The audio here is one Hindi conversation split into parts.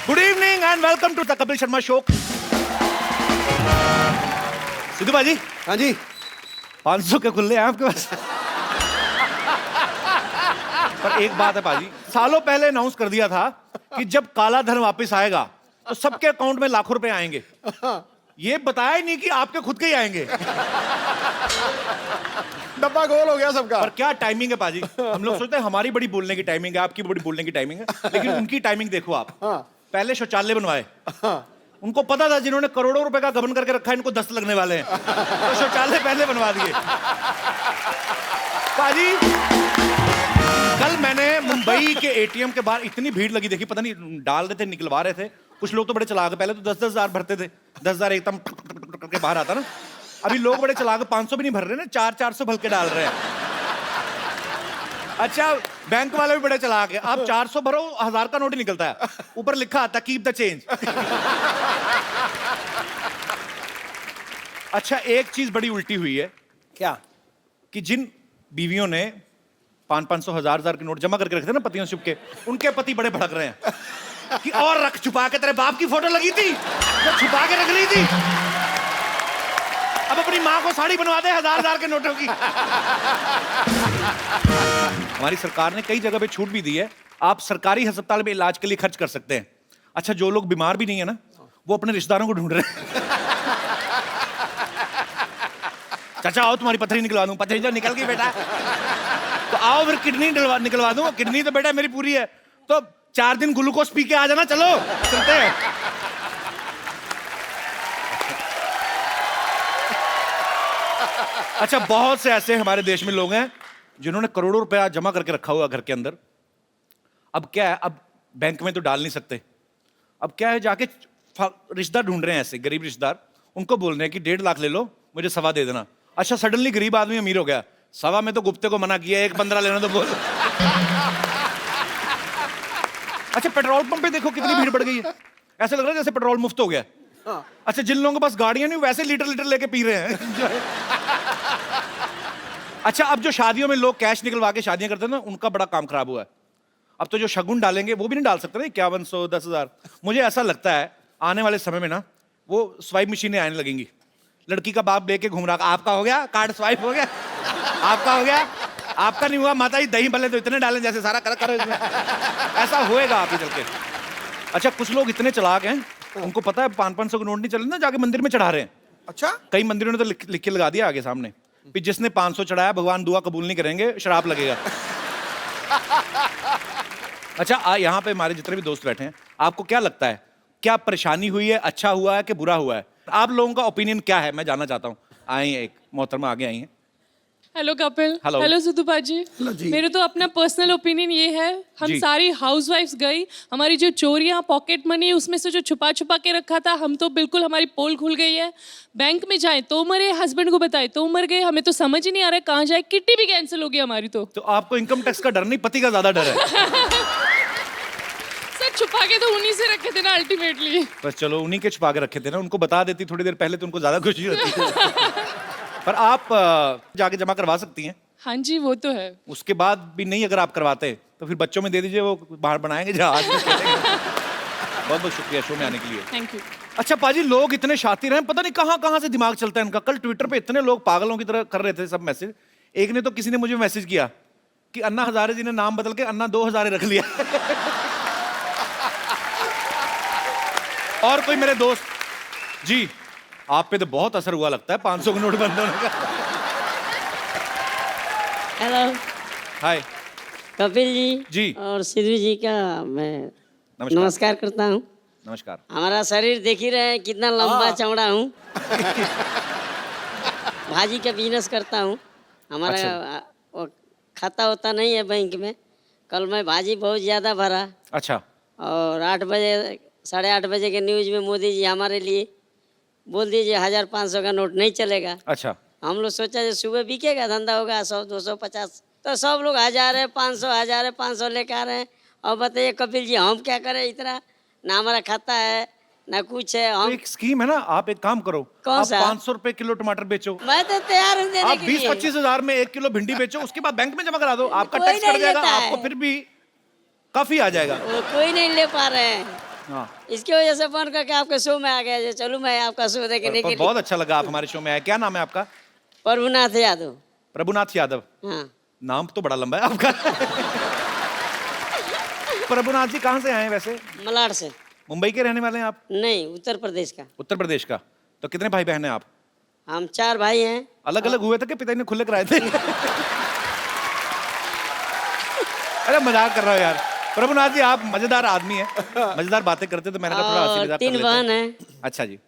Good evening and welcome to the Kapil Sharma show. Sidhu bhaji, हाँ जी। 500 के खुले हैं आपके पास? पर एक बात है पाजी, सालों पहले अनाउंस कर दिया था कि जब काला धन वापस आएगा तो सबके अकाउंट में लाखों रुपए आएंगे। ये बताया ही नहीं कि आपके खुद के ही आएंगे। डब्बा गोल हो गया सबका। पर क्या टाइमिंग है पाजी। हम लोग सोचते हैं हमारी बड़ी बोलने की टाइमिंग है, आपकी बड़ी बोलने की टाइमिंग है, लेकिन उनकी टाइमिंग देखो आप। पहले शौचालय बनवाए, उनको पता था जिन्होंने करोड़ों रुपए का गबन करके रखा है इनको 10 लगने वाले हैं, तो शौचालय पहले बनवा दिए। पाजी, कल मैंने मुंबई के एटीएम के बाहर इतनी भीड़ लगी देखी, पता नहीं डाल रहे थे निकलवा रहे थे, कुछ लोग तो बड़े चलाक, पहले तो 10-10 हजार भरते थे, 10 हजार एकदम करके बाहर आता ना, अभी लोग बड़े चलाक 500 भी नहीं भर रहे ना, 400-400 भर के डाल रहे हैं। अच्छा, बैंक वाले भी बड़े चलाक है, आप 400 भरो 1000 का नोट ही निकलता है, ऊपर लिखा आता कीप द चेंज। अच्छा, एक चीज बड़ी उल्टी हुई है क्या? कि जिन बीवियों ने 500-500 हजार के नोट जमा करके रखे थे ना पतियों से छुप के, उनके पति बड़े भड़क रहे हैं कि और रख, छुपा के, तेरे बाप की फोटो लगी थी तो छुपा के रख ली थी, अब अपनी माँ को साड़ी बनवा दे 1000 के नोटों की। हमारी सरकार ने कई जगह पे छूट भी दी है, आप सरकारी अस्पताल में इलाज के लिए खर्च कर सकते हैं। अच्छा, जो लोग बीमार भी नहीं है ना, वो अपने रिश्तेदारों को ढूंढ रहे हैं। चाचा आओ तुम्हारी पथरी निकलवा दूं, पथरी तो निकल गई बेटा, तो आओ फिर किडनी निकलवा दूं, किडनी तो बेटा मेरी पूरी है, तो 4 दिन ग्लूकोज पी के आ जाना, चलो चलते हैं। अच्छा, बहुत से ऐसे हमारे देश में लोग हैं जिन्होंने करोड़ों रुपया जमा करके रखा हुआ घर के अंदर। अब क्या है, अब बैंक में तो डाल नहीं सकते, अब क्या है, जाके रिश्तेदार ढूंढ रहे हैं, ऐसे गरीब रिश्तेदार, उनको बोल रहे हैं कि 1.5 लाख ले लो, मुझे 1.25 दे देना। अच्छा, सडनली गरीब आदमी अमीर हो गया, 1.25 में तो गुप्ते को मना किया, 1.15 लेना तो बोल। अच्छा, पेट्रोल पंप पे देखो कितनी भीड़ बढ़ गई है, ऐसा लग रहा है जैसे पेट्रोल मुफ्त हो गया। अच्छा, जिन लोगों के पास गाड़ियां नहीं वैसे लीटर लेके पी रहे हैं। अच्छा, अब जो शादियों में लोग कैश निकलवा के शादियां करते हैं ना, उनका बड़ा काम खराब हुआ है। अब तो जो शगुन डालेंगे वो भी नहीं डाल सकते ना, 5100 10,000। मुझे ऐसा लगता है आने वाले समय में ना वो स्वाइप मशीनें आने लगेंगी, लड़की का बाप लेके घूम रहा, आपका हो गया कार्ड स्वाइप हो गया, आपका हो गया, आपका नहीं हुआ माता जी दही भले तो इतने डालें जैसे सारा करो इसमें। ऐसा होएगा आगे चल के। अच्छा, कुछ लोग इतने चलाक हैं, उनको पता है 500 के नोट नहीं चले ना, जाके मंदिर में चढ़ा रहे हैं। अच्छा, कई मंदिरों ने तो लिख के लगा दिया आगे सामने कि जिसने 500 चढ़ाया भगवान दुआ कबूल नहीं करेंगे, श्राप लगेगा। अच्छा, यहाँ पे हमारे जितने भी दोस्त बैठे हैं, आपको क्या लगता है, क्या परेशानी हुई है, अच्छा हुआ है कि बुरा हुआ है? आप लोगों का ओपिनियन क्या है, मैं जानना चाहता हूँ। आई हैं एक मोहतरमा आगे आई हैं। Hello Kapil. Hello. Hello Sidhu भाजी। मेरे तो अपना पर्सनल ओपिनियन ये है, हम जी। सारी हाउसवाइफ्स गई, हमारी जो चोरियां पॉकेट मनी उसमें से जो छुपा छुपा के रखा था, हम तो बिल्कुल हमारी पोल खुल गई है। बैंक में जाए तो मरे, हस्बैंड को बताए तो मर गए, हमें तो समझ ही नहीं आ रहा है कहाँ जाए, किट्टी भी कैंसिल हो गई हमारी। तो आपको इनकम टैक्स का डर नहीं, पति का ज्यादा डर है। सर छुपा के तो उन्हीं से रखे थे ना अल्टीमेटली। बस चलो, उन्हीं के छुपा के रखे थे ना, उनको बता देती थोड़ी देर पहले तो उनको ज्यादा खुशी होती। पर आप जाके जमा करवा सकती हैं। हाँ जी, वो तो है। उसके बाद भी नहीं अगर आप करवाते तो फिर बच्चों में दे दीजिए, वो बाहर बनाएंगे जहाज में खेलेंगे। बहुत बहुत शुक्रिया शो में आने के लिए। Thank you. अच्छा पाजी, लोग इतने शातिर हैं, पता नहीं कहाँ कहाँ से दिमाग चलता है इनका। कल ट्विटर पे इतने लोग पागलों की तरह कर रहे थे सब मैसेज। एक ने तो किसी ने मुझे मैसेज किया कि अन्ना हजारे जी ने नाम बदल के अन्ना 2 हजारे रख लिया। और कोई मेरे दोस्त जी, आप पे तो बहुत असर हुआ लगता है 500 के नोट बंद होने का। हेलो हाय कपिल जी जी। और सिद्धू जी का मैं नमस्कार करता हूँ। नमस्कार। हमारा शरीर देख ही रहे हैं कितना लंबा चौड़ा हूँ। भाजी का बिजनेस करता हूँ। हमारा अच्छा। वो खाता होता नहीं है बैंक में। कल मैं भाजी बहुत ज़्यादा भरा। अच्छा। और 8 बजे 8:30 बजे के न्यूज़ में मोदी जी हमारे लिए बोल दीजिए 1500 का नोट नहीं चलेगा। अच्छा। हम लोग सोचा जो सुबह बिकेगा, धंधा होगा 100 200 50, तो सब लोग 1000 है 500 लेकर आ रहे हैं। और बताइए कपिल जी हम क्या करें, इतना ना हमारा खाता है ना कुछ है। तो हम एक स्कीम है ना, आप एक काम करो, कौन आप सा? 500 रुपए किलो टमाटर बेचो। मैं तो तैयार हूँ देने आप के लिए। 20-25 हजार में 1 किलो भिंडी बेचो, उसके बाद बैंक में जमा करा दो, आपका कोई टैक्स कट नहीं जाएगा, लेता है। आपको फिर भी काफी आ जाएगा। वो कोई नहीं ले पा रहे हैं। हाँ इसकी वजह से फोन करके आपके शो में आ गया जो चलूँ मैं आपका शो देखने के लिए। बहुत अच्छा लगा आप हमारे शो में आए। क्या नाम है आपका? प्रभुनाथ यादव। प्रभुनाथ यादव। हाँ नाम तो बड़ा लंबा है आपका। प्रभुनाथ जी कहाँ से आए हैं वैसे? मलाड से। मुंबई के रहने वाले हैं आप? नहीं, उत्तर प्रदेश का। उत्तर प्रदेश का। तो कितने भाई बहन हैं आप? हम 4 भाई हैं। अलग अलग हुए थे कि पिताजी ने खुले कराए थे? अरे मजाक कर रहा हूँ यार। प्रभुनाथ जी आप मजेदार आदमी हैं, मजेदार बातें करते तो मैंने कहा थोड़ा हंसी और मजाक कर 3 लेते बहन हैं। हैं। अच्छा जी।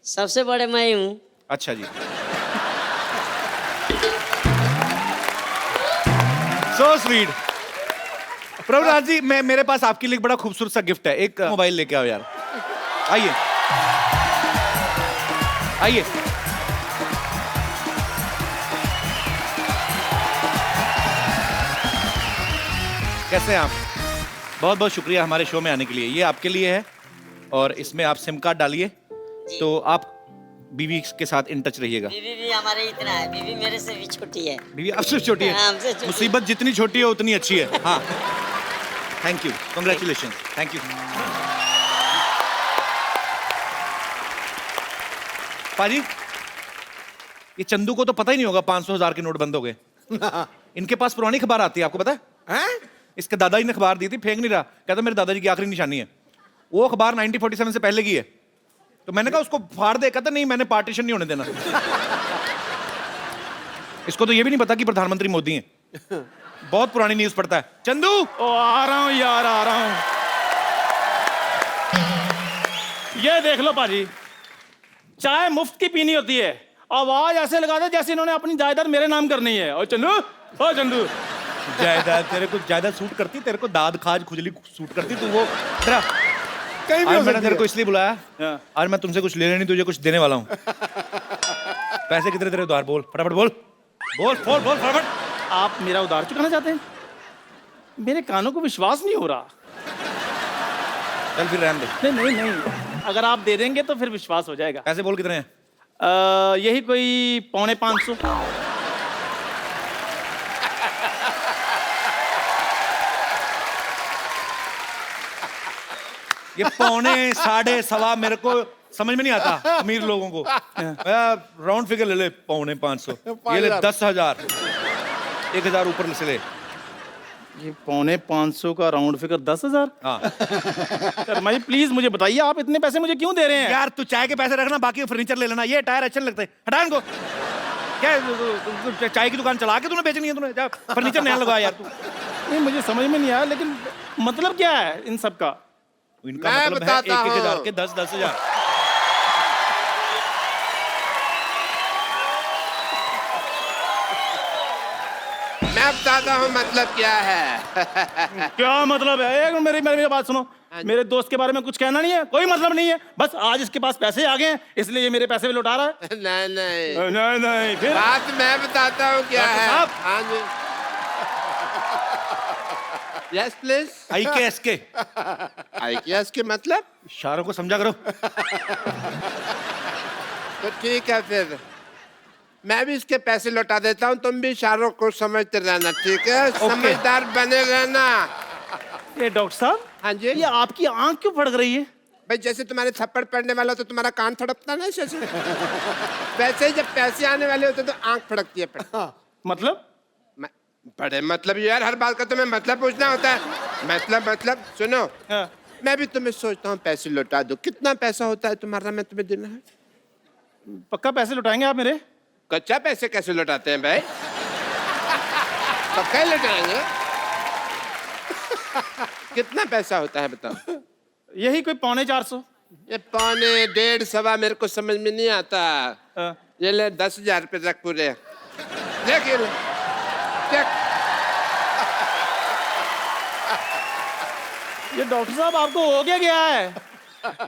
सबसे बड़े मैं ही हूँ। अच्छा जी। So sweet. प्रभुनाथ जी मेरे पास आपके लिए एक बड़ा खूबसूरत सा गिफ्ट है। एक मोबाइल लेके आओ यार। आइए आइए। कैसे हैं आप? बहुत बहुत शुक्रिया हमारे शो में आने के लिए। ये आपके लिए है और इसमें आप सिम कार्ड डालिए तो आप बीवी के साथ इन टच रहिएगा। बीवी भी हमारे इतना है, बीवी मेरे से भी छोटी है। बीवी आपसे छोटी हाँ, हमसे है। छोटी। मुसीबत जितनी छोटी है उतनी अच्छी है। हाँ thank you, congratulation, thank you. पाजी ये चंदू को तो पता ही नहीं होगा 500,000 के नोट बंद हो गए। इनके पास पुरानी अखबार आती है, आपको पता है? हैं? इसके दादाजी ने अखबार दी थी, फेंक नहीं रहा, कहता मेरे दादाजी की आखिरी निशानी है। वो अखबार 1947 से पहले की है। तो मैंने कहा उसको फाड़ दे, कहता नहीं मैंने पार्टीशन नहीं होने देना। इसको तो ये भी नहीं पता कि प्रधानमंत्री मोदी हैं। बहुत पुरानी न्यूज पढ़ता है। चंदू ओ आ रहा हूं यार, आ रहा हूं। ये देख लो पाजी, चाय मुफ्त की पीनी होती है, आवाज ऐसे लगा दे जैसे इन्होंने अपनी जायदाद मेरे नाम करनी है। ओ चंदू, ओ चंदू। जायदाद तेरे को जायदाद सूट करती, तेरे को दाद खाज खुजली सूट करती। तू वो तेरा कहीं भी हो आज मैंने सकती तेरे है। को इसलिए बुलाया, हाँ। आज मैं तुमसे कुछ लेने नहीं, तुझे कुछ देने वाला हूँ। पैसे कितने तेरे उधार? बोल फटाफट बोल, बोल बोल बोल फटाफट। आप मेरा उधार चुकाना चाहते हैं? मेरे कानों को विश्वास नहीं हो रहा। चल फिर रहने दे। नहीं नहीं नहीं, अगर आप दे देंगे तो फिर विश्वास हो जाएगा। पैसे बोल कितने हैं? यही कोई 550। ये 5, 1.25 मेरे को समझ में नहीं आता अमीर लोगों को। राउंड फिगर ले ले, 550। ये ले 10,000, 1,000 ऊपर से ले। ये 550 का राउंड फिगर 10,000। हाँ शर्मा जी प्लीज मुझे बताइए, आप इतने पैसे मुझे क्यों दे रहे हैं? यार तू चाय के पैसे रखना, बाकी फर्नीचर ले लेना। ये टायर अच्छे नहीं लगते, हटा इनको। क्या चाय की दुकान चला के तूने बेचनी है? तूने जा फर्नीचर नया लगा यार तू। नहीं मुझे समझ में नहीं आया, लेकिन मतलब क्या है इन सब का? इनका मैं मतलब है बताता 1,000 हूँ। के 10,000। मैं बताता हूँ मतलब क्या है। क्या मतलब है? एक मेरी मेरी बात सुनो, मेरे दोस्त के बारे में कुछ कहना नहीं है, कोई मतलब नहीं है। बस आज इसके पास पैसे आ गए हैं, इसलिए ये मेरे पैसे भी लौटा रहा है। नहीं नहीं, नहीं नहीं फिर बात मैं बताता हूँ क्या डॉक्टर है। साहब। हाँ जी, यस प्लीज। IKS के IKS के मतलब? इशारों को समझा करो। तो ठीक है, फिर मैं भी इसके पैसे लौटा देता हूँ, तुम भी इशारों को समझते रहना, ठीक है? समझदार बने रहना। ये डॉक्टर साहब, हाँ जी। ये आपकी आंख क्यों फड़क रही है? भाई जैसे तुम्हारे थप्पड़ पड़ने वाला हो तो तुम्हारा कान फड़कता ना ऐसे। वैसे ही जब पैसे आने वाले होते तो आंख फड़कती है। मतलब बड़े मतलब यार, हर बात का तुम्हें मतलब पूछना होता है। मतलब सुनो, हाँ। मैं भी तुम्हें सोचता हूँ पैसे लौटा दो। कितना पैसा होता है तुम्हारा, मैं तुम्हें देना है? पक्का पैसे लौटाएंगे आप मेरे? कच्चा पैसे कैसे लौटाते हैं भाई? पक्का ही लौटाएंगे। कितना पैसा होता है बताओ? यही कोई 450। ये 5, 1.5, 1.25 मेरे को समझ में नहीं आता। हाँ। ये ले 10,000 रुपये रख पूरे। देख ये ले, देख। ये डॉक्टर साहब आपको हो गया है?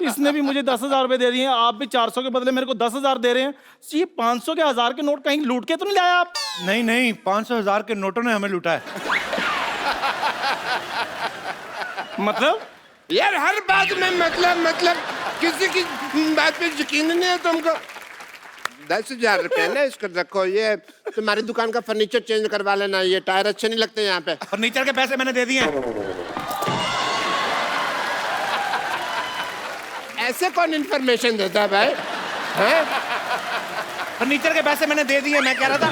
इसने भी मुझे 10,000 रुपए दे दिए हैं, आप भी 400 के बदले मेरे को 10,000 दे रहे हैं। ये 500 के 1,000 के नोट कहीं लूट के तो नहीं लाया आप? नहीं नहीं, 500,000 के नोटों ने हमें लूटा है। मतलब यार हर बात में मतलब किसी की बात पे यकीन नहीं है तुमको। 10,000 रुपये ना, इसको रखो। ये तुम्हारी दुकान का फर्नीचर चेंज करवा लेना, ये टायर अच्छे नहीं लगते यहाँ पे। फर्नीचर के पैसे मैंने दे दिए हैं। ऐसे कौन इंफॉर्मेशन देता है भाई? हैं? फर्नीचर के पैसे मैंने दे दिए, मैं कह रहा था।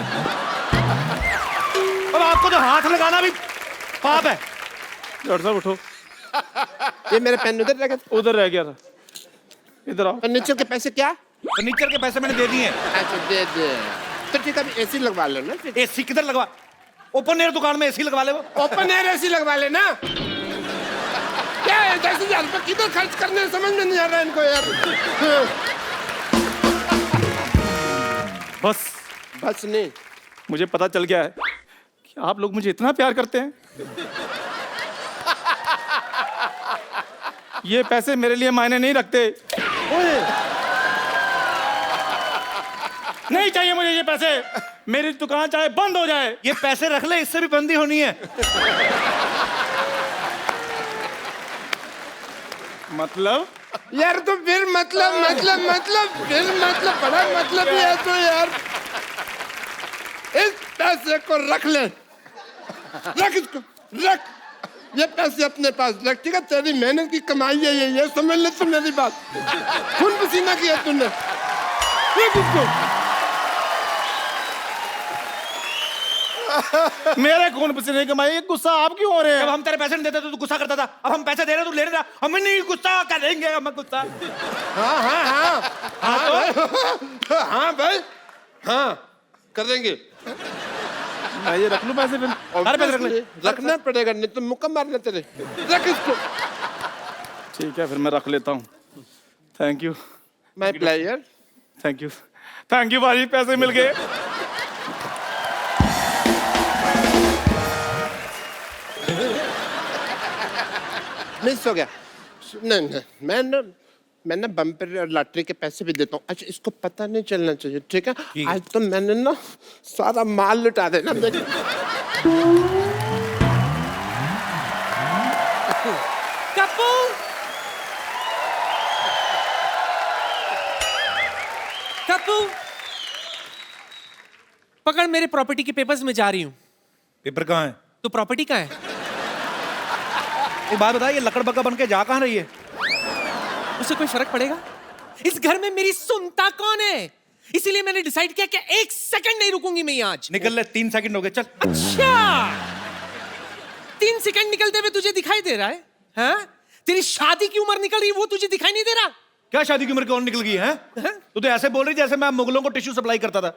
अब आपको तो हाथ लगाना भी पाप है। डॉक्टर साहब उठो। ये मेरे पेन उधर रह गए थे। उधर रह गया था, इधर आओ। फर्नीचर के पैसे क्या? फर्नीचर के पैसे मैंने दे दिए। अच्छा दे दे। तो ठीक है, अभी एसी लगवा लो ना फिर। एसी किधर लगवा? ओपन एयर दुकान में एसी लगवा ले वो। ओपन एयर एसी लगवा लेना। क्या है 10,000 रुपये किधर खर्च करने, समझ में नहीं आ रहा इनको यार। बस बस नहीं, मुझे पता चल गया है कि आप लोग मुझे इतना प्यार करते हैं। ये पैसे मेरे लिए मायने नहीं रखते। नहीं चाहिए मुझे ये पैसे। मेरी दुकान चाहे बंद हो जाए। ये पैसे रख ले, इससे भी बंदी होनी है। मतलब यार तो फिर मतलब बड़ा मतलब ही है तो यार। इस पैसे को रख ले, रख इसको, रख ये पैसे अपने पास रख, ठीक है? तेरी मेहनत की कमाई है ये समझ ले तू मेरी बात। खून पसीना किया तूने, रख इसको। मेरे खून पसीने की कमाई, गुस्सा आप क्यों हो रहे जब हैं? हम तेरे पैसे नहीं देते तो तू गुस्सा करता था, अब हम पैसे दे रहे तू ले रहा, हम नहीं गुस्सा करेंगे, हम गुस्सा। हाँ भाई, हाँ करेंगे। मैं ये रख लूं पैसे फिर? सारे पैसे रख ले। रखना पड़ेगा, नहीं तो मुक्का मारना तेरे। रख इसको। ठीक है, फिर मैं रख लेता हूँ। Thank you, my player. Thank you, thank you भाई, पैसे मिल गए। मिस हो गया। नहीं मैं ना बम्पर और लॉटरी के पैसे भी देता हूँ। अच्छा इसको पता नहीं चलना चाहिए, ठीक है? आज तो मैंने ना सारा माल लुटा देना। कप्पू, कप्पू, पकड़ मेरे प्रॉपर्टी के पेपर्स में जा रही हूँ। पेपर कहाँ है? तो प्रॉपर्टी कहाँ है? एक बात बता, ये लकड़ बग्गा बन के जा कहाँ रही है? उससे कोई फर्क पड़ेगा? इस घर में मेरी सुनता कौन है? इसीलिए मैंने डिसाइड किया कि 1 सेकंड नहीं रुकूंगी मैं यहाँ आज। निकल ले, 3 सेकंड हो गए, चल। अच्छा, 3 सेकंड निकलते हुए तुझे दिखाई दे रहा है? हाँ? तेरी शादी की उम्र निकल रही है, वो तुझे दिखाई नहीं दे रहा? क्या शादी की उम्र कौन निकल गई है? तू तो ऐसे बोल रही जैसे मैं मुगलों को टिश्यू सप्लाई करता था।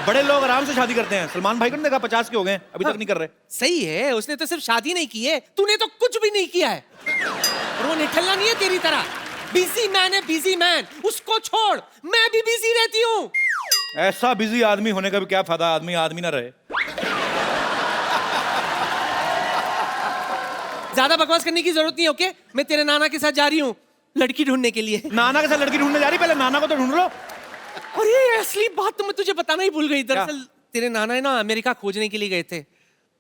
बड़े लोग आराम से शादी करते हैं। सलमान भाई को नहीं देखा, 50 के हो गए, अभी तक नहीं कर रहे। सही है, उसने तो सिर्फ शादी नहीं की है, तूने तो कुछ भी नहीं किया है। और वो निठल्ला नहीं है तेरी तरह। बिजी मैन है, बिजी मैन। उसको छोड़, मैं भी बिजी रहती हूँ। ऐसा बिजी आदमी होने का भी क्या फायदा, आदमी आदमी ना रहे। ज्यादा बकवास करने की जरूरत नहीं है, ओके? मैं तेरे नाना के साथ जा रही हूँ लड़की ढूंढने के लिए। नाना के साथ लड़की ढूंढने जा रही, पहले नाना को तो ढूंढ लो। और ये असली बात तो मैं तुझे बताना ही भूल गई। दरअसल तेरे नाना है ना अमेरिका खोजने के लिए गए थे,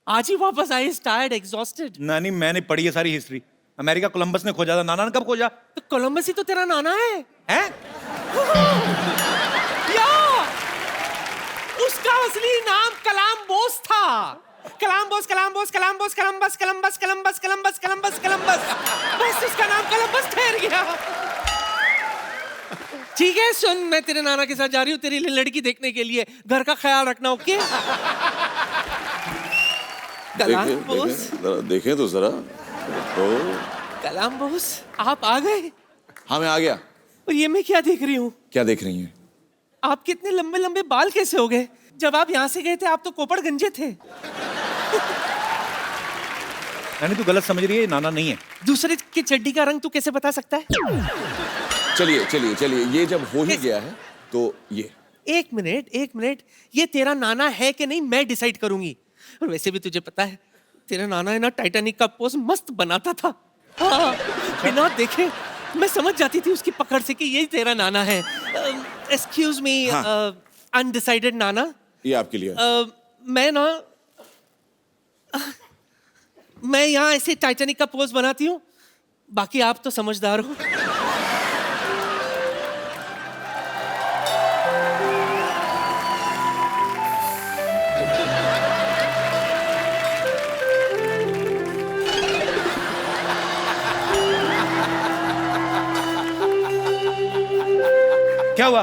आज ही वापस आए, टायर्ड, एग्जॉस्टेड। नानी मैंने पढ़ी है सारी हिस्ट्री। अमेरिका कोलंबस ने खोजा था, नाना ने कब खोजा? तो कोलंबस ही तो तेरा नाना है। हैं? या उसका असली नाम कलाम बोस था। Columbus, Columbus, Columbus, Columbus, Columbus, Columbus, Columbus, Columbus, Columbus. बस उसका नाम कलम्बस ठहर गया। ठीक है, सुन, मैं तेरे नाना के साथ जा रही हूँ तेरी लिए लड़की देखने के लिए। घर का ख्याल रखना, ओके? कलाम्बोस, देखें तो जरा। तो कलाम्बोस, आप आ गए? हाँ, मैं आ गया। और ये मैं क्या देख रही हूँ? क्या देख रही हैं? आपके इतने लंबे लंबे बाल कैसे हो गए? जब आप यहाँ से गए थे आप तो कोपड़ गंजे थे। नानी तू गलत समझ रही है, ये नाना नहीं है। दूसरे की चड्डी का रंग तू कैसे बता सकता है? चलिए चलिए चलिए, ये जब हो ही गया है तो ये। एक मिनट, ये तेरा नाना है कि नहीं मैं डिसाइड करूंगी। और वैसे भी तुझे पता है तेरा नाना है ना टाइटैनिक का पोज मस्त बनाता था। हाँ, बिना देखे मैं समझ जाती थी उसकी पकड़ से कि यही तेरा नाना है। एक्सक्यूज मी, अनडिसाइडेड नाना। ये आपके लिए। मैं यहाँ ऐसे टाइटैनिक का पोज बनाती हूँ, बाकी आप तो समझदार हो। क्या हुआ?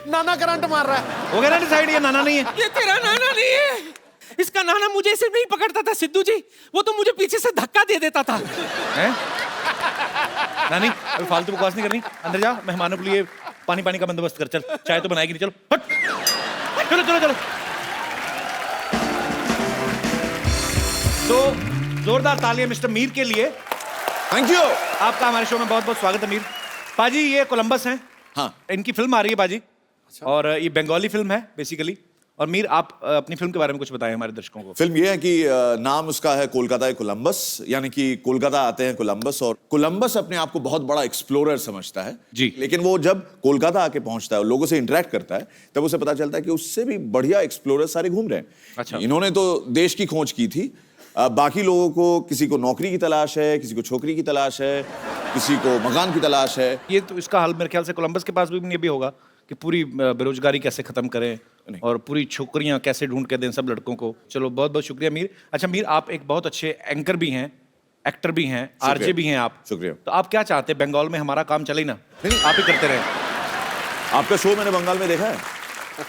नाना करंट मार रहा है। हो गया ना डिसाइड, ये नाना नहीं है। ये तेरा नाना नहीं है। इसका नाना मुझे ऐसे नहीं पकड़ता था सिद्धू जी, वो तो मुझे पीछे से धक्का दे देता था। हैं? नानी अभी फालतू बकवास नहीं करनी, अंदर जा, मेहमानों के लिए पानी का बंदोबस्त कर। चल, चाय तो बनाएगी नहीं, चलो हट। चलो चलो चलो। तो जोरदार तालियां मिस्टर मीर के लिए। Thank you. आपका हमारे शो में बहुत बहुत स्वागत है मीर। पाजी ये कोलंबस हैं, हाँ, इनकी फिल्म आ रही है पाजी। और ये बंगाली फिल्म है बेसिकली। और मीर आप अपनी फिल्म के बारे में कुछ बताएं हमारे दर्शकों को। फिल्म ये है कि नाम उसका है कोलकाता कोलंबस, यानी कि कोलकाता आते हैं कोलंबस, और कोलंबस अपने आप को बहुत बड़ा एक्सप्लोरर समझता है जी। लेकिन वो जब कोलकाता आके पहुंचता है और लोगों से इंटरेक्ट करता है तब उसे पता चलता है कि उससे भी बढ़िया एक्सप्लोरर सारे घूम रहे हैं। अच्छा। इन्होंने तो देश की खोज की थी, बाकी लोगों को किसी को नौकरी की तलाश है, किसी को छोकरी की तलाश है, किसी को मकान की तलाश है। ये तो इसका हाल मेरे ख्याल से कोलंबस के पास भी ये भी होगा कि पूरी बेरोजगारी कैसे खत्म करें और पूरी छोकरियां कैसे ढूंढ के दें सब लड़कों को। चलो बहुत बहुत शुक्रिया मीर। अच्छा मीर, आप एक बहुत अच्छे एंकर भी हैं, एक्टर भी हैं, आरजे भी हैं आप। शुक्रिया। तो आप क्या चाहते हैं, बंगाल में हमारा काम चले ना? नहीं आप ही करते रहे। आपका शो मैंने बंगाल में देखा है।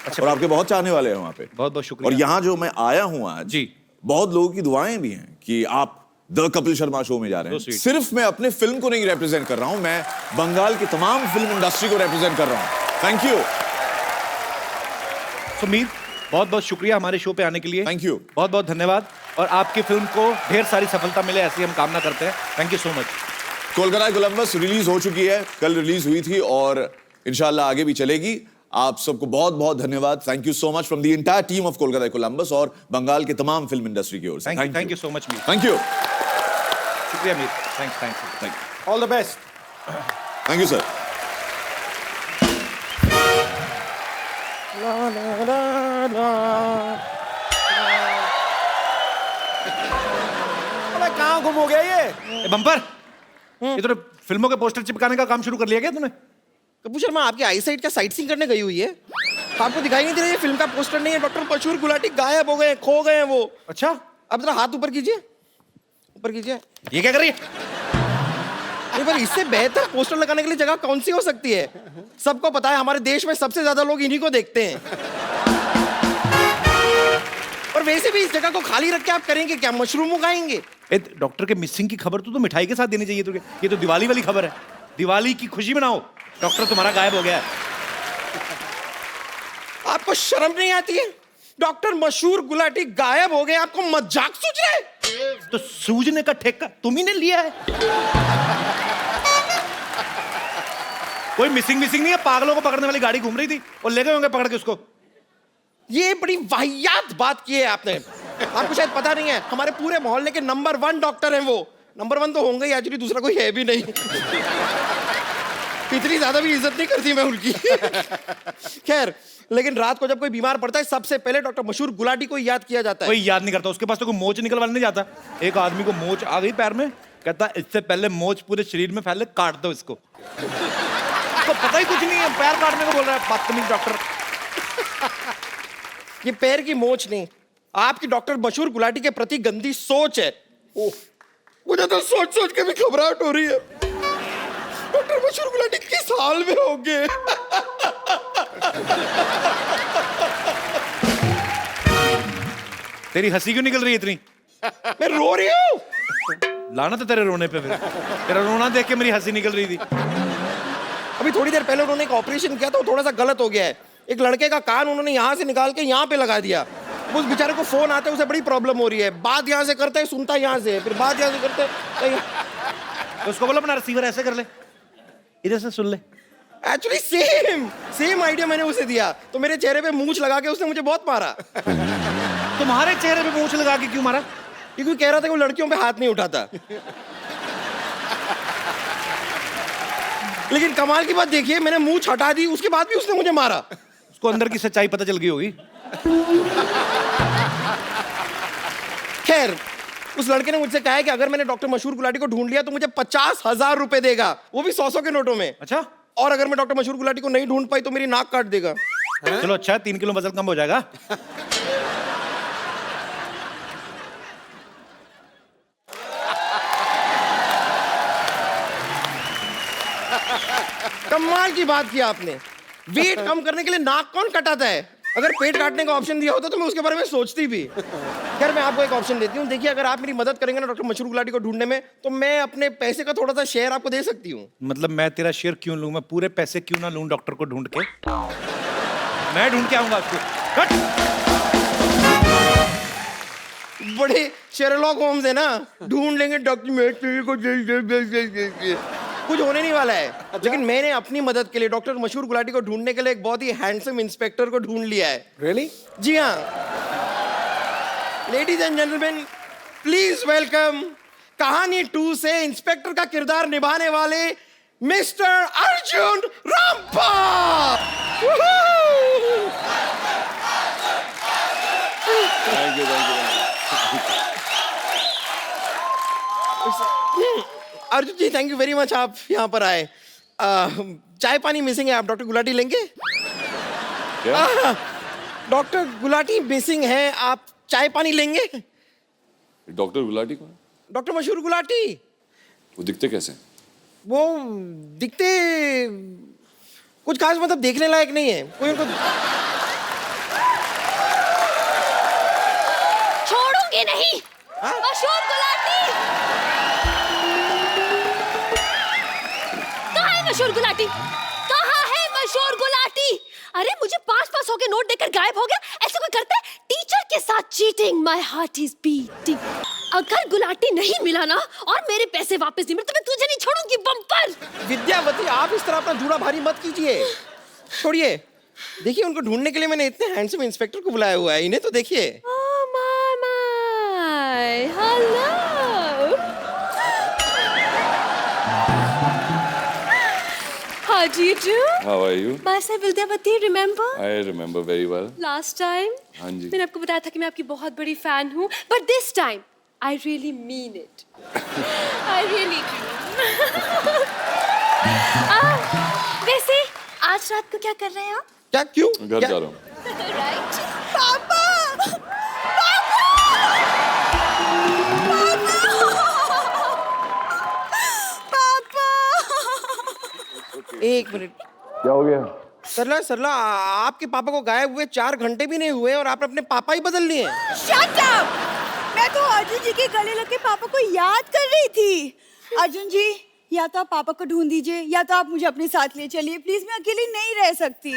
अच्छा, और आपके बहुत चाहने वाले हैं वहाँ पे। बहुत बहुत शुक्रिया। और यहाँ जो मैं आया हूँ आज जी, बहुत लोगों की दुआएं भी हैं कि आप द कपिल शर्मा शो में जा रहे हैं। So sweet. सिर्फ मैं अपने फिल्म को नहीं रिप्रेजेंट कर रहा हूं, मैं बंगाल की तमाम फिल्म इंडस्ट्री को रिप्रेजेंट कर रहा हूं। Thank you. सो मीर बहुत बहुत शुक्रिया हमारे शो पे आने के लिए। Thank you. बहुत बहुत धन्यवाद। और आपकी फिल्म को ढेर सारी सफलता मिले ऐसी हम कामना करते हैं। Thank you so much. Kolkata Columbus release हो चुकी है, कल रिलीज हुई थी और इंशाल्लाह आगे भी चलेगी। आप सबको बहुत बहुत धन्यवाद। Thank you so much from the entire team of Kolkata Columbus और बंगाल के तमाम फिल्म इंडस्ट्री की ओर से। Thank you so much Mir. Thank you. शुक्रिया Mir. Thanks. All the best. Thank you sir. कहाँ गुम हो गया ये? बम्पर, ये तो फिल्मों के पोस्टर चिपकाने का काम शुरू कर लिया क्या तूने? कपूर शर्मा आपकी आई साइड क्या साइट सीइंग करने गई हुई है? आपको दिखाई नहीं दे रहा ये फिल्म का पोस्टर नहीं है? डॉक्टर मशहूर गुलाटी गायब हो गए, खो गए हैं वो। अच्छा, अब जरा हाथ ऊपर कीजिए, ऊपर कीजिए। ये क्या कर रही है? नहीं पर इससे बेहतर पोस्टर लगाने के लिए जगह कौन सी हो सकती है? सबको पता है हमारे देश में सबसे ज्यादा लोग इन्हीं को देखते हैं। और वैसे भी इस जगह को खाली रख के आप करेंगे क्या? मशरूम उगाएंगे? डॉक्टर के मिसिंग की खबर तो मिठाई के साथ देनी चाहिए तुझे। ये तो दिवाली वाली खबर है, दिवाली की खुशी मनाओ। डॉक्टर तुम्हारा गायब हो गया है। आपको शर्म नहीं आती है? डॉक्टर मशहूर गुलाटी गायब हो गए, आपको मजाक सूझ रहा है? तो सूझने का ठेका तुम ही ने लिया है। कोई मिसिंग नहीं है, पागलों को पकड़ने वाली गाड़ी घूम रही थी और ले गए होंगे पकड़ के उसको। ये बड़ी वाहियात बात की है आपने। आपको शायद पता नहीं है, हमारे पूरे मोहल्ले के नंबर 1 डॉक्टर हैं वो। नंबर 1 तो होंगे ही, एक्चुअली दूसरा कोई है भी नहीं। इतनी ज्यादा भी इज्जत नहीं करती मैं उनकी। खैर, लेकिन रात को जब कोई बीमार पड़ता है सबसे पहले डॉक्टर मशहूर गुलाटी को याद किया जाता है। कोई याद नहीं करता, उसके पास तो कोई मोच निकलवाने नहीं जाता। एक आदमी को मोच आ गई पैर में, कहता इससे पहले मोच पूरे शरीर में फैले, काट दो इसको। तो पता ही कुछ नहीं है, पैर काटने को बोल रहा है बदतमीज डॉक्टर। ये पैर की मोच नहीं, आपकी डॉक्टर मशहूर गुलाटी के प्रति गंदी सोच है। ओह, मुझे तो सोच के भी घबराहट हो रही है। डॉक्टर मशहूर गुलाटी किस हाल में होंगे? तेरी हंसी क्यों निकल रही है इतनी? मैं रो रही हूँ। लाना तो तेरे रोने पे, फिर तेरा रोना देख के मेरी हंसी निकल रही थी। अभी थोड़ी देर पहले उन्होंने एक ऑपरेशन किया था, वो थोड़ा सा गलत हो गया है। एक लड़के का कान उन्होंने यहाँ से निकाल के यहाँ पे लगा दिया। उस बेचारे को फोन आते उसे बड़ी प्रॉब्लम हो रही है। बात यहाँ से करते है, सुनता यहाँ से, फिर बात यहाँ से करते है। तो उसको बोला अपना रिसीवर ऐसे कर ले, इधर से सुन ले। एक्चुअली सेम आइडिया मैंने उसे दिया, तो मेरे चेहरे पे मूंछ लगा के उसने मुझे बहुत मारा। तुम्हारे चेहरे पे मूंछ लगा के क्यों मारा? क्योंकि कह रहा था कि वो लड़कियों पे हाथ नहीं उठाता। लेकिन कमाल की बात देखिए, मैंने मूंछ हटा दी, उसके बाद भी उसने मुझे मारा। उसको अंदर की सच्चाई पता चल गई होगी। खैर, उस लड़के ने मुझसे कहा है कि अगर मैंने डॉक्टर मशहूर गुलाटी को ढूंढ लिया तो मुझे 50,000 रुपए देगा, वो भी 100 के नोटों में। अच्छा, और अगर मैं डॉक्टर मशहूर गुलाटी को नहीं ढूंढ पाई तो मेरी नाक काट देगा। चलो अच्छा, 3 किलो वजन कम हो जाएगा। कमाल की बात की आपने। वेट कम करने के लिए नाक कौन कटाता है? अगर पेट काटने का ऑप्शन दिया होता तो मैं उसके बारे में सोचती भी। खैर मैं आपको एक ऑप्शन देती हूँ। देखिए अगर आप मेरी मदद करेंगे ना डॉक्टर मशहूर गुलाटी को ढूंढने में, तो मैं अपने पैसे का थोड़ा सा शेयर आपको दे सकती हूँ। मतलब मैं तेरा शेयर क्यों लूं? मैं पूरे पैसे क्यों ना लूं डॉक्टर को ढूंढ के? मैं ढूंढ के आऊंगा उसको। कट। बड़े शेरलॉक होम्स है ना, ढूंढ लेंगे डॉक्टर मेरे को कुछ होने नहीं वाला है। लेकिन मैंने अपनी मदद के लिए डॉक्टर मशहूर गुलाटी को ढूंढने के लिए एक बहुत ही हैंडसम इंस्पेक्टर को ढूंढ लिया है। रियली? जी हाँ। Ladies and gentleman, please welcome Kahaani 2 से इंस्पेक्टर का किरदार निभाने वाले mister Arjun Rampal. Thank you Arjun ji thank you very much, आप यहाँ पर आए। चाय पानी मिसिंग है, आप डॉक्टर गुलाटी लेंगे? डॉक्टर गुलाटी मिसिंग है, आप चाय पानी लेंगे? डॉक्टर गुलाटी कौन? डॉक्टर मशहूर गुलाटी। वो दिखते कैसे? वो दिखते कुछ खास, मतलब देखने लायक नहीं है कोई उनको। छोड़ूंगी नहीं। मशहूर गुलाटी कहाँ है? मशहूर गुलाटी कहाँ है? मशहूर गुलाटी, अरे मुझे 500 के नोट देकर गायब हो गया। ऐसे कोई करता है? टीचर के साथ cheating. My heart is beating. अगर गुलाटी नहीं मिला ना और मेरे पैसे वापस नहीं मिले तो मैं तुझे नहीं छोड़ूंगी बम्पर। विद्यावती आप इस तरह अपना जूड़ा भारी मत कीजिए, छोड़िए। देखिए उनको ढूंढने के लिए मैंने इतने हैंडसम इंस्पेक्टर को बुलाया हुआ है, इन्हें तो देखिए। Oh my, hello. How do you do? How are you? Myself Vidyavati, remember? I remember very well. Last time? हाँ जी। मैंने आपको बताया था कि मैं आपकी बहुत बड़ी फैन हूँ, but this time I really mean it. I really do. वैसे आज रात को क्या कर रहे हैं आप? क्या क्यों? घर क्या? जा रहा हूँ। Right? पापा! एक मिनट। क्या हो गया? सरला सरला आपके पापा को गायब हुए 4 घंटे भी नहीं हुए और आपने अपने पापा ही बदल लिए। Shut up! मैं तो अर्जुन जी के गले लग के पापा को याद कर रही थी। अर्जुन जी या तो आप पापा को ढूंढ दीजिए या तो आप मुझे अपने साथ ले चलिए प्लीज, मैं अकेली नहीं रह सकती।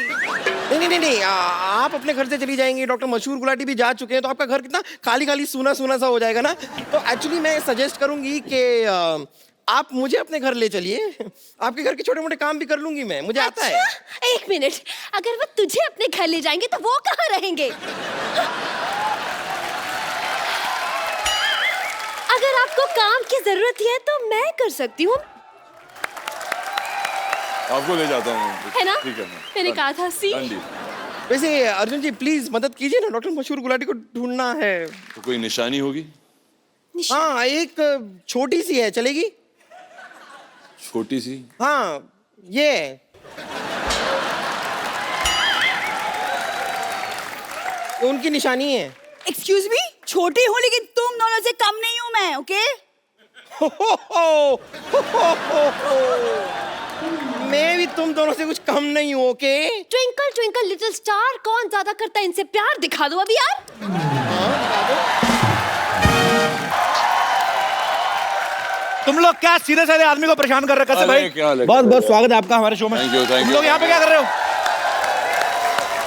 नहीं, आप अपने घर से चली जाएंगी, डॉक्टर मशहूर गुलाटी भी जा चुके हैं, तो आपका घर कितना खाली खाली सूना सूना सा हो जाएगा ना। तो एक्चुअली मैं सजेस्ट करूंगी कि आप मुझे अपने घर ले चलिए, आपके घर के छोटे मोटे काम भी कर लूंगी मैं, मुझे आता है। एक मिनट, अगर वो तुझे अपने घर ले जाएंगे तो वो कहाँ रहेंगे? अगर आपको काम की जरूरत है तो मैं कर सकती हूँ, आपको ले जाता हूँ। है ना? ठीक है। मैंने कहा था सी। Done deal. वैसे अर्जुन जी प्लीज मदद कीजिए ना, डॉक्टर मशहूर गुलाटी को ढूंढना है। तो कोई निशानी होगी? हाँ एक छोटी सी है, चलेगी? छोटी सी? हाँ ये उनकी निशानी है। एक्सक्यूज मी, छोटी हूँ लेकिन तुम दोनों से कम नहीं हूँ मैं, ओके? मैं भी तुम दोनों से कुछ कम नहीं हूँ, okay? Twinkle twinkle little star कौन ज्यादा करता है इनसे प्यार, दिखा दो अभी यार। तुम लोग क्या सीधे साधे आदमी को परेशान कर रहे हो? भाई क्या लग- बहुत बहुत स्वागत है आपका हमारे शो में। Thank you, thank तुम you. लोग यहाँ पे क्या कर रहे हो?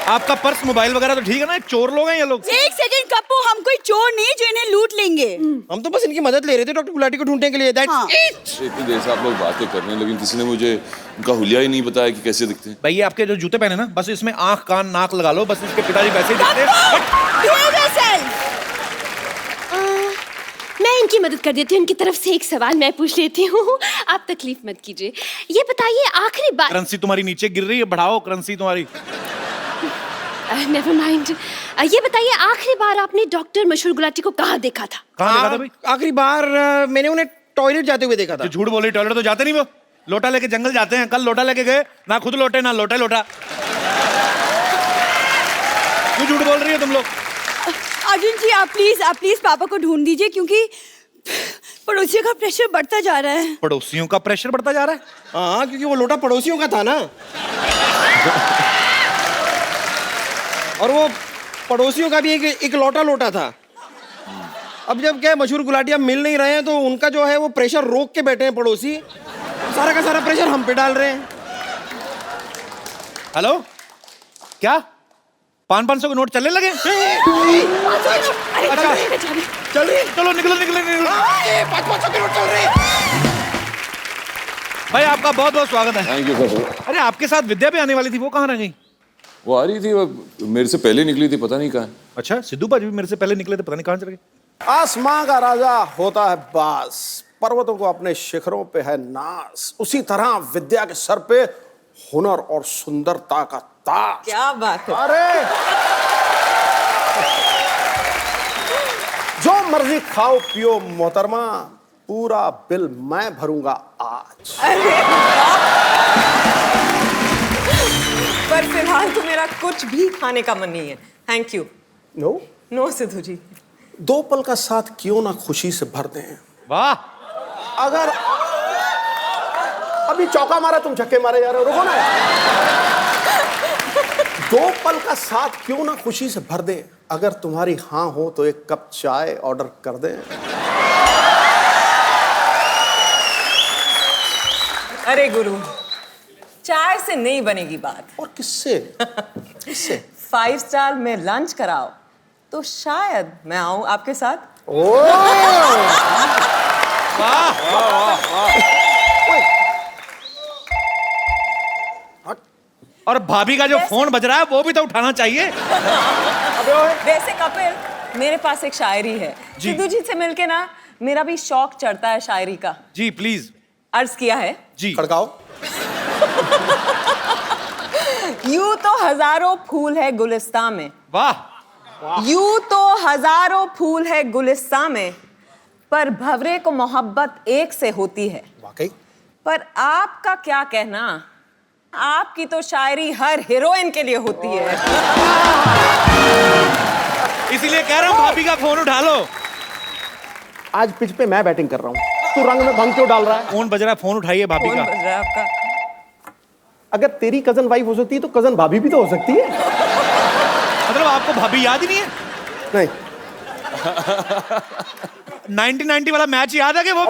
आपका पर्स मोबाइल वगैरह तो ठीक है ना? चोर लोग हैं ये लोग। एक सेकंड कप्पू, हम कोई चोर नहीं जो इन्हें लूट लेंगे। हम तो बस इनकी मदद ले रहे थे डॉक्टर गुलाटी को ढूंढने के लिए, that's हाँ। it। इतनी देर से आप लोग बातें कर रहे हैं लेकिन किसी ने मुझे उनका हुलिया ही नहीं बताया कि कैसे दिखते हैं। भाई ये आपके जो जूते पहने ना, बस इसमें आंख कान नाक लगा लो, बस इसके पिताजी वैसे ही दिखते हैं। Behave yourself. मैं इनकी मदद कर देती हूँ, इनकी तरफ से एक सवाल मैं पूछ लेती हूँ, आप तकलीफ मत कीजिए। ये बताइए आखिरी बार। करेंसी तुम्हारी नीचे गिर रही है, बढ़ाओ करेंसी तुम्हारी। Never mind. ये बताइए आखिरी बार आपने डॉक्टर मशहूर गुलाटी को कहाँ देखा था? कहाँ देखा था भाई? आखिरी बार मैंने उन्हें टॉयलेट जाते हुए देखा था। जो झूठ बोल रही, टॉयलेट तो जाते नहीं वो, लोटा लेके जंगल जाते हैं। कल लोटा लेके गए, ना खुद लोटे ना लोटे लोटा। क्यों झूठ बोल रही हो तुम लोग? अर्जुन जी आप प्लीज पापा को ढूंढ दीजिए क्योंकि पड़ोसियों का प्रेशर बढ़ता जा रहा है। पड़ोसियों का प्रेशर बढ़ता जा रहा है? हाँ क्योंकि वो लोटा पड़ोसियों का था ना। और वो पड़ोसियों का भी एक लौटा लोटा था। अब जब क्या है, मशहूर गुलाटियाँ मिल नहीं रहे हैं तो उनका जो है वो प्रेशर रोक के बैठे हैं पड़ोसी, सारा का सारा प्रेशर हम पे डाल रहे हैं। हेलो, क्या 500 के नोट चलने लगे? अच्छा, चल रही चलो निकलो निकलो निकलो। 500 के नोट चल रहे हैं। भाई आपका बहुत बहुत स्वागत है। Thank you sir. अरे आपके साथ विद्या भी आने वाली थी, वो कहाँ रह गई? वो आ रही थी, वो मेरे से पहले निकली थी, पता नहीं कहाँ है। अच्छा, सिद्धू भाजी भी मेरे से पहले निकले थे, पता नहीं कहाँ चले गए। आसमां का राजा होता है बास, पर्वतों को अपने शिखरों पे है नास, उसी तरह विद्या के सर पे हुनर और सुंदरता का ताज। क्या बात है। अरे जो मर्जी खाओ पियो मोहतरमा, पूरा बिल मैं भरूंगा आज। पर फिलहाल तो मेरा कुछ भी खाने का मन नहीं है, thank you. No no Sidhu ji. 2 पल का साथ क्यों ना खुशी से भर दें। वाह, अगर अभी चौका मारा, तुम छक्के मारे जा रहे हो, रुको ना। 2 पल का साथ क्यों ना खुशी से भर दें, अगर तुम्हारी हाँ हो तो 1 कप चाय ऑर्डर कर दें। अरे गुरु, चाय से नहीं बनेगी बात। और किससे? किससे? 5 स्टार में लंच कराओ तो शायद मैं आऊं आपके साथ। और भाभी का जो फोन बज रहा है वो भी तो उठाना चाहिए। वैसे कपिल, मेरे पास एक शायरी है, सिद्धू जी से मिलके ना मेरा भी शौक चढ़ता है शायरी का। जी प्लीज। अर्ज किया है जी। खड़काओ। यूं तो हजारों फूल है गुलिस्तान में। वाह। यूं तो हजारों फूल है गुलिस्तान में, पर भंवरे को मोहब्बत एक से होती है। वाकई। पर आपका क्या कहना, आपकी तो शायरी हर हीरोइन के लिए होती है। इसीलिए कह रहा हूँ भाभी का फोन उठा लो। आज पिच पे मैं बैटिंग कर रहा हूँ, तू रंग में भंग क्यों डाल रहा है? फोन बज रहा है, फोन उठाइए भाभी कौन का। बज रहा है आपका? अगर तेरी कजन वाइफ हो सकती है तो कजन भाभी भी तो हो सकती है। मतलब आपको भाभी याद ही नहीं है? नहीं। 1990 वाला मैच याद है कि वो?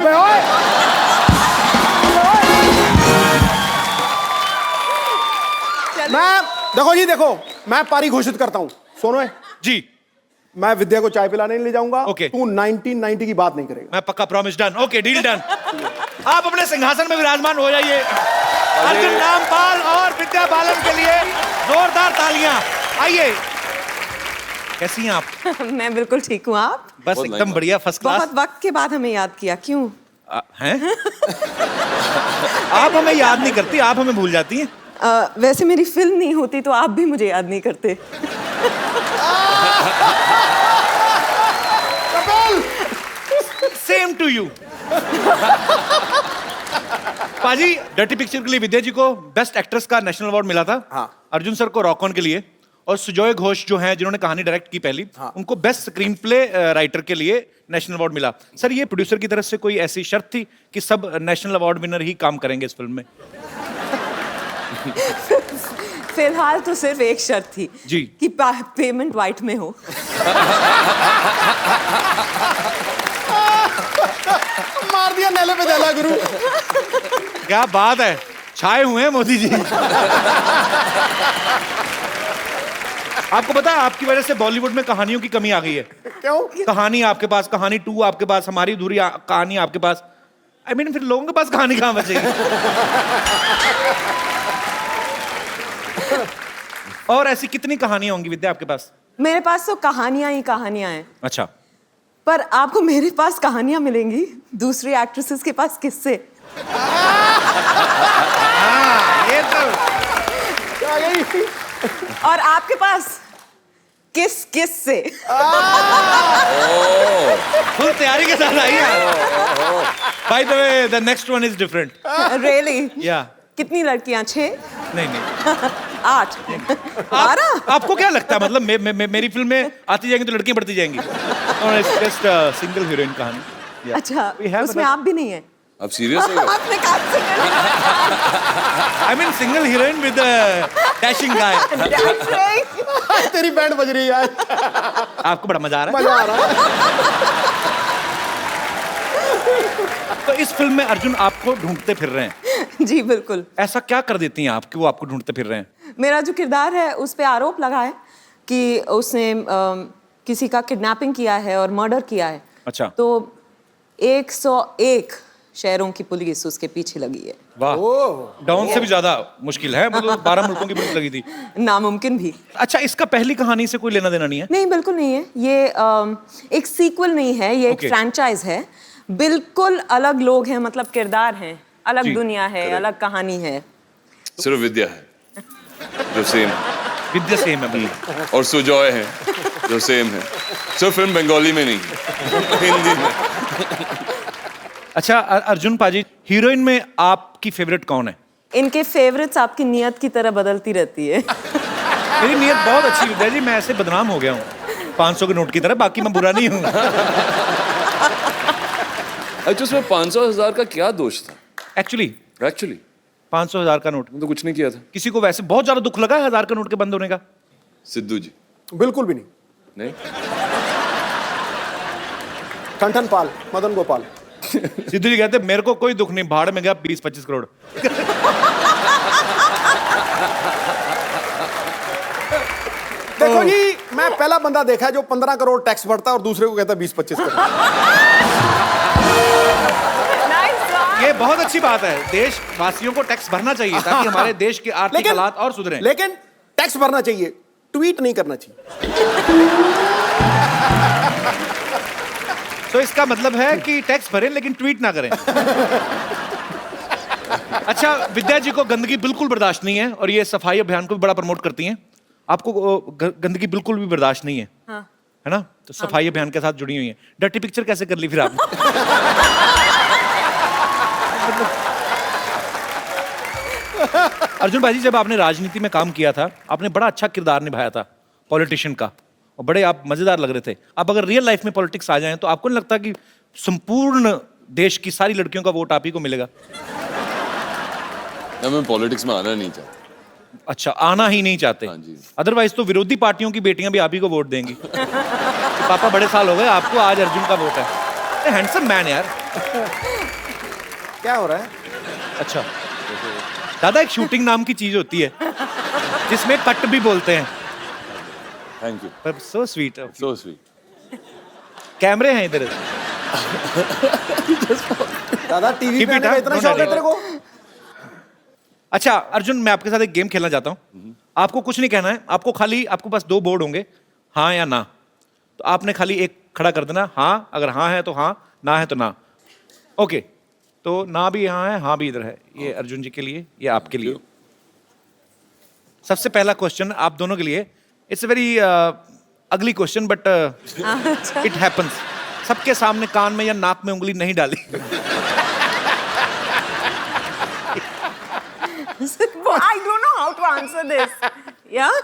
मैं देखो जी, देखो मैं पारी घोषित करता हूँ। सोनो जी, मैं विद्या को चाय पिलाने नहीं ले जाऊंगा। ओके। तू 1990 की बात नहीं करेगा। मैं पक्का, promise, done. Okay, deal done. आप अपने सिंहासन में विराजमान हो जाइए। अर्जुन रामपाल और विद्या बालन के लिए जोरदार तालियां। आइए। कैसी हैं आप? मैं बिल्कुल ठीक हूँ, आप? बस एकदम बढ़िया, फर्स्ट क्लास। बहुत वक्त के बाद हमें याद किया, क्यों? हैं? आप हमें याद नहीं करती, आप हमें भूल जाती हैं। वैसे मेरी फिल्म नहीं होती तो आप भी मुझे याद नहीं करते। Same to you. Paaji, dirty picture के लिए विद्या जी को बेस्ट एक्ट्रेस का नेशनल अवार्ड मिला था। हाँ। अर्जुन सर को रॉक ऑन के लिए, और सुजॉय घोष जो हैं जिन्होंने कहानी डायरेक्ट की पहली, हाँ। उनको बेस्ट स्क्रीन प्ले राइटर के लिए नेशनल अवार्ड मिला। सर, ये प्रोड्यूसर की तरफ से कोई ऐसी शर्त थी कि सब नेशनल अवार्ड विनर ही काम करेंगे इस फिल्म में? फिलहाल तो सिर्फ एक शर्त थी जी। कि पेमेंट वाइट में हो। मार दिया नेले पे देला गुरु। क्या बात है, छाए हुए हैं मोदी जी। आपको पता है आपकी वजह से बॉलीवुड में कहानियों की कमी आ गई है। क्यों? कहानी आपके पास, कहानी 2 आपके पास, हमारी अधूरी कहानी आपके पास। I mean, फिर लोगों के पास कहानी कहाँ बचेगी? और ऐसी कितनी कहानियां होंगी विद्या आपके पास? मेरे पास तो कहानियां ही कहानियां हैं, अच्छा। पर आपको मेरे पास कहानियां मिलेंगी, दूसरी एक्ट्रेसेस के पास किससे? ये तो और आपके पास किस किस से? फुल तैयारी के साथ आई है। By the way, the next one is different. Really? Yeah. कितनी लड़कियां? 6? नहीं 8? 12? आपको क्या लगता है, मतलब मेरी फिल्म में आती जाएंगी तो लड़कियां बढ़ती जाएंगी? और इट्स जस्ट सिंगल हीरोइन कहानी। Yeah. अच्छा, We have उसमें another- आप भी नहीं है? अब सीरियस हो गए? आपने कहा single? I mean single heroine with dashing guy. तेरी बैंड बज रही है आज। आपको बड़ा मजा आ रहा है? मजा आ रहा है। तो इस फिल्म में अर्जुन आपको ढूंढते फिर रहे हैं, जी बिल्कुल। ऐसा क्या कर देती हैं आप कि वो आपको ढूंढते फिर रहे हैं? मेरा जो किरदार है उस पे आरोप लगा है कि उसने किसी का किडनैपिंग किया है और मर्डर किया है। अच्छा। तो 101 शहरों की पुलिस उसके पीछे लगी है। वाह, डॉन से भी ज्यादा मुश्किल है, मतलब 12 मुल्कों की पुलिस लगी थी। नामुमकिन भी। अच्छा, इसका पहली कहानी से कोई लेना देना नहीं है? नहीं, बिल्कुल नहीं है। ये एक सीक्वल नहीं है, ये एक Okay. फ्रैंचाइज है। बिल्कुल अलग लोग हैं, मतलब किरदार हैं, अलग जी, दुनिया है, अलग कहानी है। सिर्फ विद्या है जो सेम, विद्या सेम है भाई। और सुजॉय है जो सेम है। सिर्फ फिल्म बंगाली में नहीं, हिंदी में। अच्छा अर्जुन पाजी, हीरोइन में आपकी फेवरेट कौन है? इनके फेवरेट्स आपकी नियत की तरह बदलती रहती है। मेरी नीयत बहुत अच्छी विद्या जी, मैं ऐसे बदनाम हो गया हूँ 500 के नोट की तरह, बाकी मैं बुरा नहीं हूँ। अच्छा, उसमें 500,000 का क्या दोष था? एक्चुअली 500,000 का नोट तो कुछ नहीं किया था। किसी को वैसे बहुत ज्यादा दुख लगा है 1000 का नोट के बंद होने का? सिद्धू जी बिल्कुल भी नहीं। नहीं, ठन पाल, मदन गोपाल। सिद्धू जी कहते मेरे को कोई दुख नहीं, भाड़ में गया 20-25 करोड़। देखो जी, मैं पहला बंदा देखा है जो 15 करोड़ टैक्स भरता है और दूसरे को कहता है 20-25 करोड़। ये बहुत अच्छी बात है, देशवासियों को टैक्स भरना चाहिए ताकि हमारे देश के आर्थिक हालात और सुधरें। लेकिन टैक्स भरना चाहिए, ट्वीट नहीं करना चाहिए। तो इसका मतलब है कि टैक्स भरें लेकिन ट्वीट ना करें। अच्छा, विद्या जी को गंदगी बिल्कुल बर्दाश्त नहीं है और ये सफाई अभियान को भी बड़ा प्रमोट करती हैं। आपको गंदगी बिल्कुल भी बर्दाश्त नहीं है, हाँ। है ना? तो सफाई अभियान के साथ जुड़ी हुई है। डर्टी पिक्चर कैसे कर ली फिर आपने? अर्जुन भाई जी, जब आपने राजनीति में काम किया था, आपने बड़ा अच्छा किरदार निभाया था पॉलिटिशियन का, और बड़े आप मजेदार लग रहे थे। अब अगर रियल लाइफ में पॉलिटिक्स आ जाएं तो आपको नहीं लगता कि संपूर्ण देश की सारी लड़कियों का वोट आप ही को मिलेगा? ना, मैं पॉलिटिक्स में आना नहीं चाहता। अच्छा, आना ही नहीं चाहते? हाँ जी। अदरवाइज तो विरोधी पार्टियों की बेटियां भी आप ही को वोट देंगी। तो पापा बड़े साल हो गए आपको, आज अर्जुन का वोट है। हैंडसम मैन यार। क्या हो रहा है? अच्छा दादा, एक शूटिंग नाम की चीज होती है जिसमें कट भी बोलते हैं। थैंक यू, पर सो स्वीट, सो स्वीट। कैमरे हैं इधर। दादा टीवी Keep पे it आने का up, इतना don't शौक है worry. तेरे को? अच्छा अर्जुन, मैं आपके साथ एक गेम खेलना चाहता हूँ। आपको कुछ नहीं कहना है, आपको खाली, आपको पास 2 बोर्ड होंगे, हाँ या ना। तो आपने खाली एक खड़ा कर देना, हाँ, अगर हाँ है तो हाँ, ना है तो ना। ओके, तो ना भी यहाँ है, हाँ भी इधर है। ये अर्जुन जी के लिए, ये आपके लिए। सबसे पहला क्वेश्चन आप दोनों के लिए। It's a very ugly question but it happens. सबके सामने कान में या नाक में उंगली नहीं डाली। I don't know how to answer this. Yeah?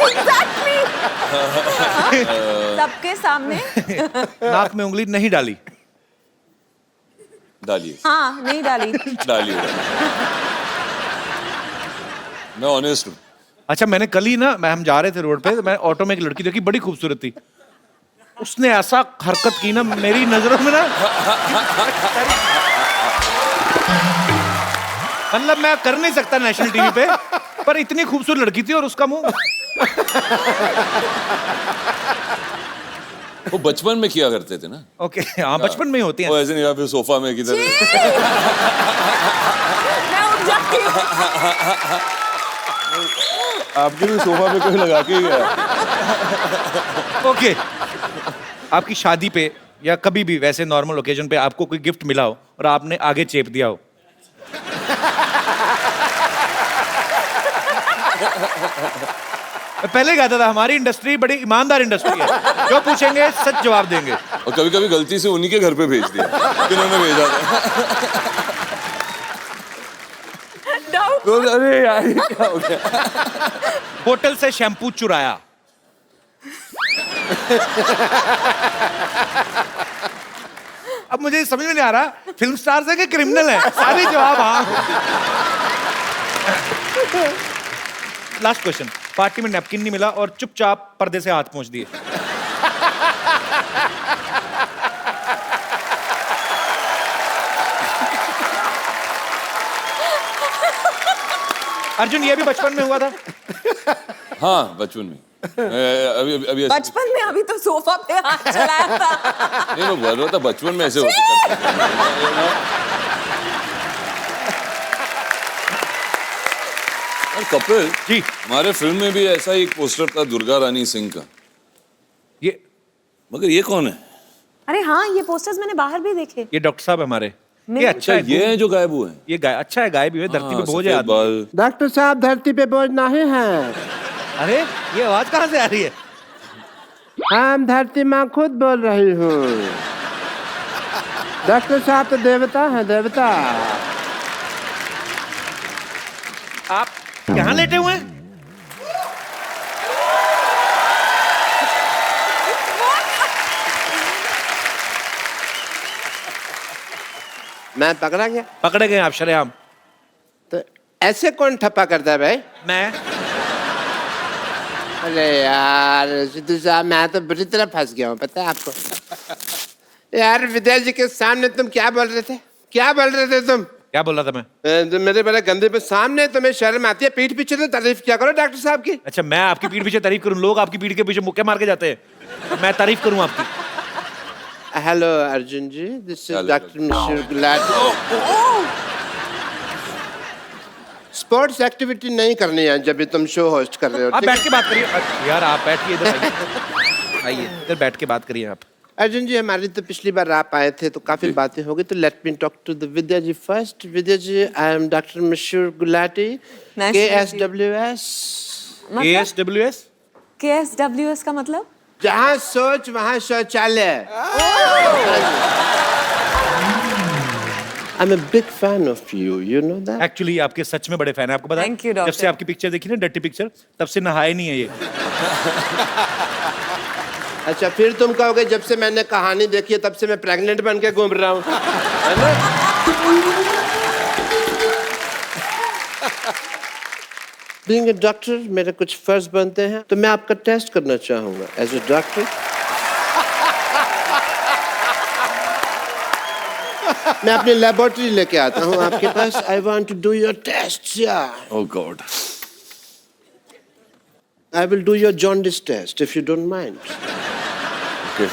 Exactly. सबके सामने नाक में उंगली नहीं डाली। डालिए, हाँ, नहीं डाली। डालिए। मैं ऑनेस्ट हूँ। अच्छा, मैंने कल ही ना, हम जा रहे थे रोड पे, तो मैं ऑटो में एक लड़की देखी, बड़ी खूबसूरत थी। उसने ऐसा हरकत की ना मेरी नजरों में ना, मतलब मैं कर नहीं सकता नेशनल टीवी पे, पर इतनी खूबसूरत लड़की थी और उसका मुंह। वो बचपन में किया करते थे ना। ओके, हाँ, बचपन में ही होती वो है। ऐसे नहीं, या फिर सोफा में किधर। मैं उठ जाती हूँ। आपके भी सोफा में कोई लगा के ही गया। ओके, आपकी शादी पे या कभी भी वैसे नॉर्मल ओकेजन पे आपको कोई गिफ्ट मिला हो और आपने आगे चेप दिया हो। पहले कहता था हमारी इंडस्ट्री बड़ी ईमानदार इंडस्ट्री है, जो पूछेंगे सच जवाब देंगे। और कभी कभी गलती से उन्हीं के घर पे भेज दिया जिन्होंने भेजा था। तो अरे यार, ये क्या हो गया? होटल से शैम्पू चुराया। अब मुझे समझ में नहीं आ रहा, फिल्म स्टार्स है कि क्रिमिनल है? सारे जवाब हाँ। लास्ट क्वेश्चन, पार्टी में नैपकिन नहीं मिला और चुपचाप पर्दे से हाथ पहुंच दिए। अर्जुन, ये भी बचपन में हुआ था? हाँ, बचपन में। अभी अभी ऐसे- बचपन में अभी तो सोफा पे हाथ चलाया था। नहीं, मैं बोल रहा था बचपन में ऐसे होते करते। और कपिल जी, हमारे फिल्म में भी ऐसा ही एक पोस्टर था दुर्गा रानी सिंह का। ये मगर ये कौन है? अरे हाँ, ये पोस्टर्स मैंने बाहर भी देखे। ये डॉक्टर साहब हमारे। ये नहीं। अच्छा है, ये है जो गायब हुए हैं। ये अच्छा है, गायब भी हुए, धरती पे बोझ है सफेद आदमी। बाल। डॉक्टर साहब धरती पे बोझ नहीं है, अरे ये आवाज कहाँ से आ रही है? हम धरती माँ खुद बोल रही हूँ। डॉक्टर साहब तो देवता है, देवता। आप यहाँ लेटे हुए हैं? मैं पकड़ा गया? पकड़े गए आप शरेआम। तो ऐसे कौन ठप्पा करता है भाई? मैं अरे यार सिद्धू साहब, मैं तो बुरी तरह फंस गया हूँ, पता है आपको? यार विद्या जी के सामने तुम क्या बोल रहे थे? क्या बोल रहे थे तुम? क्या बोल रहा था मैं? तो मेरे बड़े गंदे पे सामने तुम्हें शर्म आती है? पीठ पीछे तो तारीफ क्या करो डॉक्टर साहब की। अच्छा, मैं आपकी पीठ पीछे तारीफ करूं? लोग आपकी पीठ के पीछे मुक्के मार के जाते हैं, तो मैं तारीफ करूं आपकी? Hello Arjun ji, this is Hello, doctor Mishra Gulati. Sports activity नहीं करनी है जब भी तुम शो होस्ट कर रहे हो, आप ठीक बैठ है? के बात करिए यार, आप बैठिए इधर, आइए आइए इधर बैठ के बात करिए आप। अर्जुन जी, हमारी तो पिछली बार आप आए थे तो काफी बातें हो गई, तो let me talk to the Vidya ji first. Vidya ji, I am doctor Mishra Gulati, Nice to meet you. KSWS। ASWS? KSWS का मतलब? जहाँ सोच वहाँ शौचालय। I'm a big fan of you, you know that? Actually आपके सच में बड़े फैन है, आपको पता है? Thank you, doctor. जब से आपकी पिक्चर देखी ना, डर्टी पिक्चर, तब से नहाए नहीं है ये। अच्छा, फिर तुम कहोगे जब से मैंने कहानी देखी है तब से मैं प्रेग्नेंट बन के घूम रहा हूँ, है ना? बीइंग ए डॉक्टर मेरे कुछ फर्ज बनते हैं, तो मैं आपका टेस्ट करना चाहूंगा एज ए डॉक्टर। मैं अपनी लेबोरेटरी लेके आता हूँ आपके पास। I want to do your test. या Oh God. I will do your jaundice test if you don't mind. Okay.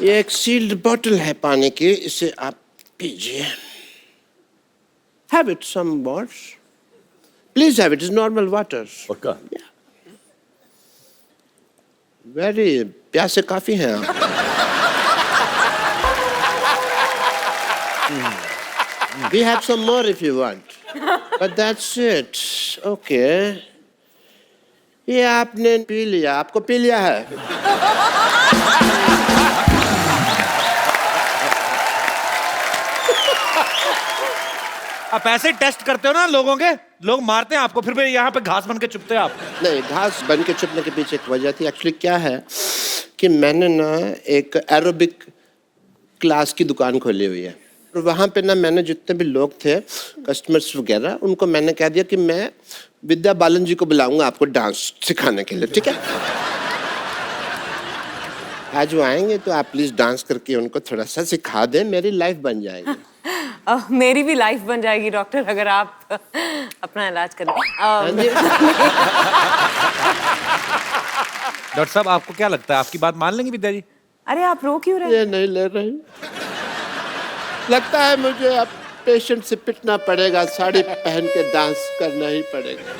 ये एक सील्ड बोतल है पानी की, इसे आप पीजिए। Have it some words. Please have it. It's normal water. पक्का? Very प्यासे काफी हैं आप। We have some more if you want. But that's it. Okay. ये आपने पी लिया, आपको पी लिया है। आप ऐसे टेस्ट करते हो ना लोगों के, लोग मारते हैं आपको, फिर भी यहाँ पे घास बन के चुपते हैं आप। नहीं, घास बन के चुपने के पीछे एक वजह थी। एक्चुअली क्या है कि मैंने ना एक एरोबिक क्लास की दुकान खोली हुई है, और वहाँ पे ना मैंने जितने भी लोग थे कस्टमर्स वगैरह, उनको मैंने कह दिया कि मैं विद्या बालन जी को बुलाऊंगा आपको डांस सिखाने के लिए, ठीक है? आज वो आएंगे तो आप प्लीज डांस करके उनको थोड़ा सा सिखा दें, मेरी लाइफ बन जाएगी। मेरी भी लाइफ बन जाएगी डॉक्टर, अगर आप अपना इलाज करें। डॉक्टर साहब, आपको क्या लगता है, आपकी बात मान लेंगे विद्या जी? अरे आप रो क्यों रहे? ये नहीं ले रही। लगता है मुझे अब पेशेंट से पिटना पड़ेगा, साड़ी पहन के डांस करना ही पड़ेगा।